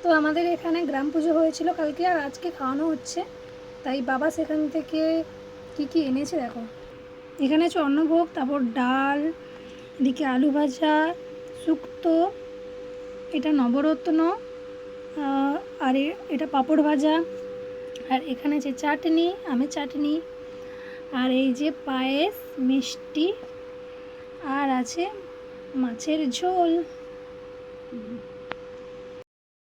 তো আমাদের এখানে গ্রাম পুজো হয়েছিল কালকে, আর আজকে খাওয়ানো হচ্ছে। তাই বাবা সেখান থেকে কি কি এনেছে দেখো। এখানে আছে অন্নভোগ, তারপর ডাল, এদিকে আলু ভাজা, শুক্তো, এটা নবরত্ন, আর এটা পাঁপড় ভাজা, আর এখানে আছে চাটনি, আমের চাটনি, আর এই যে পায়েস, মিষ্টি, আর আছে মাছের ঝোল।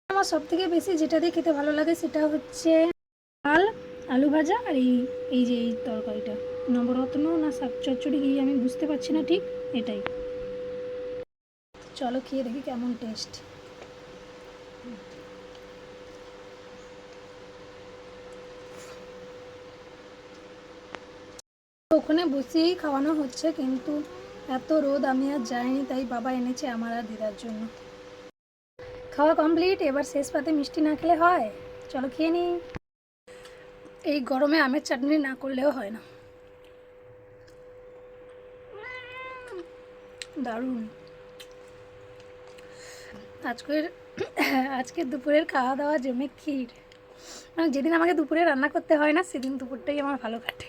আমার সবথেকে বেশি যেটা দিয়ে খেতে ভালো লাগে সেটা হচ্ছে ডাল, আলু ভাজা, আর এই যে এই তরকারিটা নবরত্ন না শাক চচ্চড়ি কি আমি বুঝতে পারছি না ঠিক, এটাই। চলো খেয়ে দেখি কেমন টেস্ট। ওখানে বসেই খাওয়ানো হচ্ছে, কিন্তু এত রোদ আমি আর যাইনি, তাই বাবা এনেছে আমার আর দিদার জন্য। খাওয়া কমপ্লিট, এবার শেষ পাতে মিষ্টি না খেলে হয়, চলো খেয়ে নিই। এই গরমে আমের চাটনি না করলেও হয় না, দারুণ। আজকের দুপুরের খাওয়া দাওয়া জমে ক্ষীর। মানে যেদিন আমাকে দুপুরে রান্না করতে হয় না সেদিন দুপুরটাই আমার ভালো কাটে।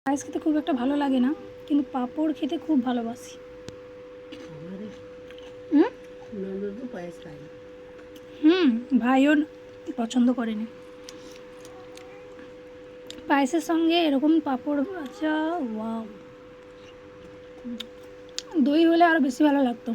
পায়েস খেতে খুব একটা ভালো লাগে না, কিন্তু পাঁপড় খেতে খুব ভালোবাসি। ভাইও পছন্দ করেনি। পায়েসের সঙ্গে এরকম পাঁপড় ভাজা, ওয়াও, দই হলে আরও বেশি ভালো লাগতো।